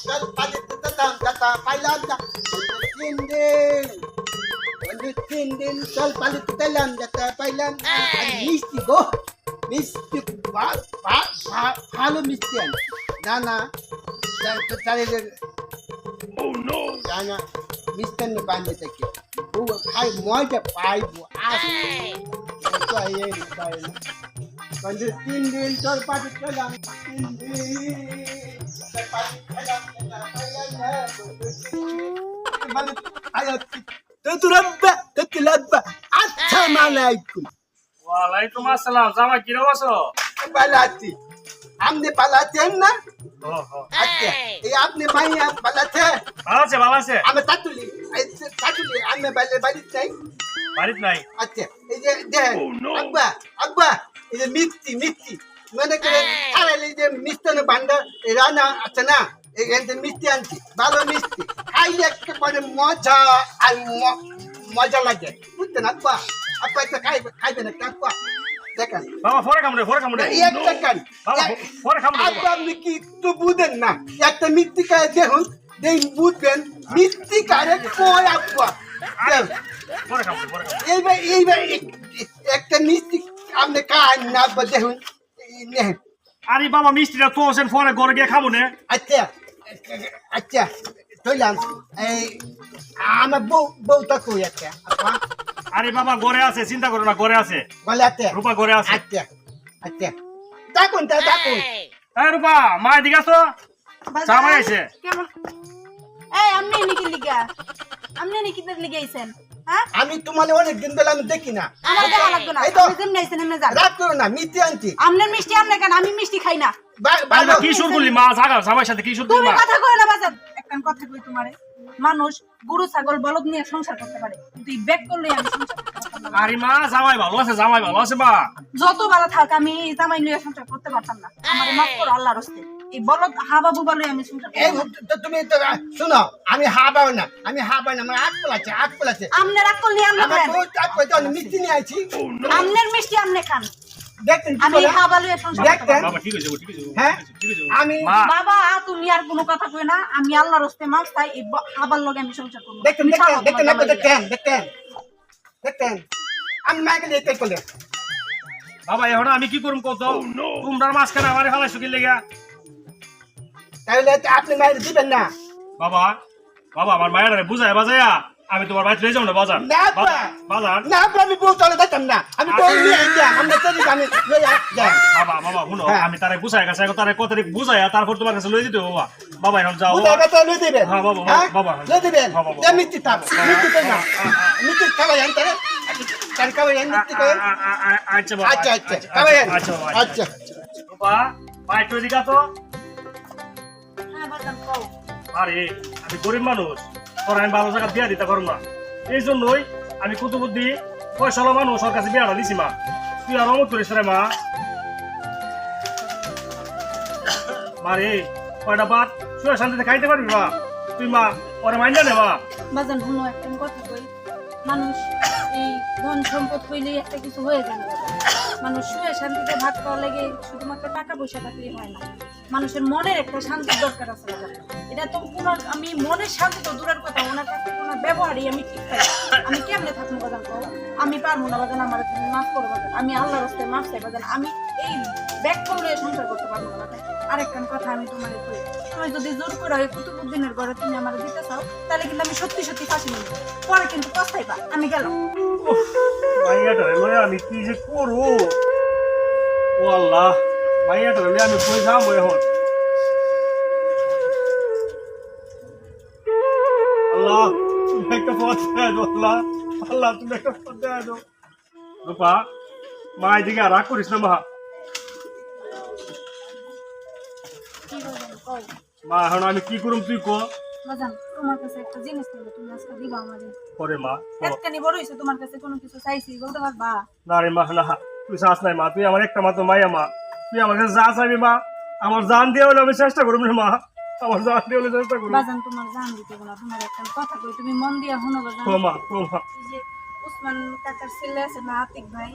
চল পালিতে যেতাম যেতা পাইলাম না 3 দিন 3 দিন চল পালিতে গেলাম যেতা পাইলাম না মিষ্টি গো মিষ্টি ভালো মিষ্টি আনছি না না চালিয়ে জানা মিষ্টান্ন বান্ধে থেকে ও খাই মজা পাইবো বন্ধু 3 দিন তোর পাশে খেলাম 3 দিন তোর পাশে খেলাম আসসালামু আলাইকুম ওয়ালাইকুম আসসালাম জামাই কি আছো? ভালো আছি আপনি ভালো আছেন না? আচ্ছা এই আপনি মাইয়া ভালো আছে? ভালো আছে আমি তাতুলি আমি বাড়িতে নাই বাড়িতে নাই। আচ্ছা এই যে দেখেন আব্বা এই যে মিষ্টি মনে করেন খারালি যে মিষ্টান্ন ভান্ডার রান্না আছে না এখানে মিষ্টি আনছি ভালো মিষ্টি খাইলে একেবারে মজা আর মজা লাগে বুঝছেন আব্বা এটা খাইবেন একটা আব্বা দেখেন বাবা পরে খামরে এক সেকেন্ড বাবা পরে খামরে আব্বা আপনি কি একটু বুঝেন না একটা মিষ্টি খায় দেখুন বুঝবেন মিষ্টি খায় কয় আব্বা পরে খামরে এইবার একটা মিষ্টি আপনি খান না আব্বা দেখুন আরে বাবা মিষ্টিটা তো ওসেন পরে ঘরে গিয়ে খাবো না। আচ্ছা চললাম এই আমার বউটা কই একটা আপা আরে বাবা ঘরে আছে চিন্তা করো না ঘরে আছে বলে আছে রূপা ঘরে আছে। আচ্ছা দেখুন হ্যাঁ রূপা মা এদিকে আসো জামাই আছে কেমন এই আপনি নাকি লিগা আপনি নাকি লিগা আইছেন হ্যাঁ আমি তোমার অনেক দিন ধরে আমি দেখি না আমার দেখা লাগতো না আপনি যেমন আইছেন এমনি যান রাত করো না মিষ্টি আনছি আপনার মিষ্টি আপনি কেন আমি মিষ্টি খাই না আমরা কি শুরু করলি মা জামাইয়ের সাথে কি শুরু করলি তুমি মা? কথা কই না বাজার একটা কথা কই তোমারে মানুষ গরু ছাগল বলদ নিয়ে সংসার করতে পারে কিন্তু এই ব্যাগ করলে আমি সংসার করতে পারতাম না। আরে মা জামাই ভালো আছে মা। যত ভালো থাক আমি জামাই নিয়ে সংসার করতে পারতাম না আমারে মাফ করো আল্লাহর রাস্তে এই বলদ হাবাবু বলে আমি সংসার এই করতে পারতাম না। তো তুমি তো শুনো আমি হাবাও না আমার আট আছে আমনে রাগ করলে আমনে আমার খান বউ আট পলাছে আমি মিষ্টি নিয়ে আইছি আমনের মিষ্টি আমনে খান দেখতেন কি আমি করে? হাবালু এর সংসার করতে দেখতেন? পারতাম না। বাবা ঠিক আছে হ্যাঁ? ঠিক আছে আমি মা বাবা তুমি আর কোনো কথা কই না আমি আল্লাহর রাস্তে মাফ চাই এই হাবার লগে আমি সংসার করব দেখতেন আমি মাইকে দেখতে করলে বাবা এখন আমি কি করুম কত তোমরা মাঝখানে আমারে হালাই শুকিয়ে লেগা তাহলে আপনি মাইকে দিবেন না বাবা আমার মায়ের বুঝায় বাজায়া আমি তোমার বাড়িতে লয়ে যাবো না বাজার না বাবা। বাজার না আমি বউ চলে দেখতাম না আমি বউ নিয়ে আইতাম আমরা চলি আমি যাই বাবা শুনো হ্যাঁ। আমি তারে বুঝাই গেছে তারে কত বুঝাইয়া তারপর তোমার কাছে লয়ে দিতে বাবা এখন যাও বুঝা গেছে লই দিবেন হ্যাঁ, বাবা, হ্যাঁ? বাবা। লই দিবেন হ্যাঁ, বাবা। যে মিষ্টি থাক মিষ্টি তো না মিষ্টি খাওয়াই আনতে তার খাওয়াই মিষ্টি খাওয়াই আচ্ছা বাবা আচ্ছা খাওয়াই আচ্ছা বাবা আচ্ছা বাবা ভাই তুই দিকা তো হ্যাঁ বাজান কও আরে আমি গরিব মানুষ তোর আমি ভালো জায়গা বিয়া দিতে পারবো না এই জন্যই আমি কত বুদ্ধি পয়সালা মানুষ ওর কাছে বিয়াটা দিছি মা তুই আর অমত করিস রে মা মারে কয়টা বাদ শুয়ে শান্তিতে খাইতে পারবি মা তুই মা ওরে মাইন্ডা নে মা বাজান শুনো একটা কথা কই মানুষ এই ধন সম্পদ হইলেই একটা কিছু হয়ে যায় না বাজান। মানুষ শুয়ে শান্তিতে ভাত খাওয়া লেগে শুধুমাত্র টাকা পয়সা থাকলেই হয় না মানুষের মনের একটা শান্তির দরকার আছে বাজান। এটা তো কোনো আমি মনের শান্তি তো দূরের কথা ওনার কাছে কোনো ব্যবহারই আমি ঠিক পাই না। আমি কেমনে থাকবো বাজান কও আমি পারবো না বাজান আমার তুমি মাফ করো বাজান আমি আল্লাহর রাস্তায় মাফ চাই বাজান আমি এই ব্যাগ করলে সংসার করতে পারবো না বাজান। আরেকটা কথা আমি তোমার কই তুমি যদি জোর করে ওই কুতুবুদ্দিনের ঘরে তুমি আমার দিতে চাও তাহলে কিন্তু আমি সত্যি সত্যি ফাঁসি নিব পরে কিন্তু পস্তাইবা আমি গেলাম মাইয়াটা লয়ে আমি কি যে করবো ও আল্লাহ মাইয়াটা লয়ে আমি কই যাবো এখন আল্লাহ তুমি একটা পথ দেয় আল্লাহ তুমি একটা পথ দেয় রূপা মা এদিকে আর রাগ করিস না মা কি বলবেন কই মা এখন আমি কি করুম তুই ক বাজান তোমার কাছে একটা জিনিস থাকবে তুমি আজকে দিবা আমাদের করে মা একটানি বড় হইছে তোমার কাছে কোনো কিছু চাইছি বলতে পারবা না রে মা না তুই চাস নাই মা তুই আমার একটা মাত্র মাইয়া মা তুই আমার কাছে যা চাইবি মা আমার জান দিয়ে হলে আমি চেষ্টা করুম রে মা আমার জান দিয়ে হলে চেষ্টা করুম বাজান তোমার জান দিতে না তোমার একটা কথা কই তুমি মন দিয়া শুনো বাজান ও মা এই যে উসমান কাকার ছেলে আছে না আতিক ভাই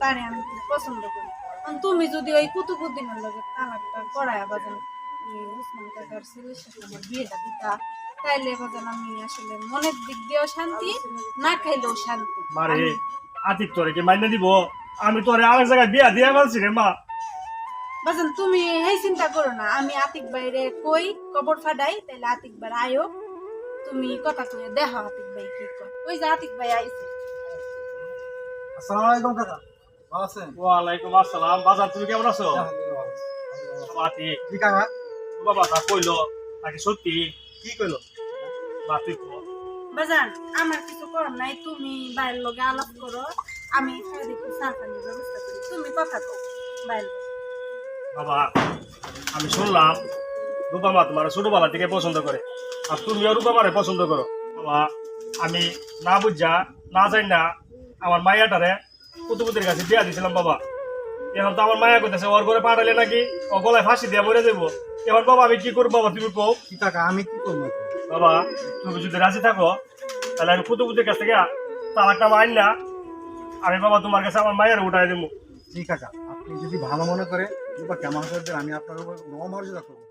তারে আমি খুব পছন্দ করি কারণ তুমি যদি ওই কুতুবুদ্দিনের লগে তালাকটা করায় বাজান তুমি উসমান কাকার ছেলের সাথে আমার বিয়েটা দিতা, তাইলে বাজান আমি আসলে মনের দিক দিয়েও শান্তি, না খাইলেও শান্তি। মারে আতিক তোরে কি মাইনে দিব? আমি তোরে আরেক জায়গায় বিয়া দিয়ে বলছি রে মা। বাজান তুমি এই চিন্তা করো না, আমি আতিক ভাইরে কই কবর ফাডাই, তাইলে আতিক ভাই আয়ো, তুমি কথা কয়ে দেখো আতিক ভাই কি কয়। ওই যে আতিক ভাই আইছে। আসসালামু আলাইকুম কাকা, ভালো আছেন? ওয়ালাইকুম আসসালাম। বাজার তুমি কেমন আছো? আতিক জি কাকা, বাবা তা কইলো নাকি সত্যি? কি কইলো? বা তুই কো। বাজান আমার কিছু করার নাই, তুমি বাইরের লগে আলাপ করো, আমি একটু চা পানির ব্যবস্থা করি, তুমি কথা কও বাইরের লগে। বাবা আমি শুনলাম রূপামা তোমার ছোটবেলা থেকে পছন্দ করে, আর তুমিও রূপামারে পছন্দ করো। বাবা আমি না বুঝা না যাই না আমার মাইয়াটারে কুতুপুতির কাছে বিয়া দিছিলাম বাবা। এখন তো আমার মায়া করতেছে ওর ঘরে পাঠালে নাকি ও গলায় ফাঁসি দিয়ে মরে যাবো। এখন বাবা আমি কি করবো? বাবা তুমি কও। কি কাকা, আমি কি করবো? বাবা তুমি যদি রাজি থাকো তাহলে আমি কুতুপুতির কাছ থেকে তালাকটা আইন না, আমি বাবা তোমার কাছে আমার মায়ের উঠাই দেবো। জি কাকা, আপনি যদি ভালো মনে করে বা কেমন করে দেন, আমি আপনার উপর নমর্যাদা করবো।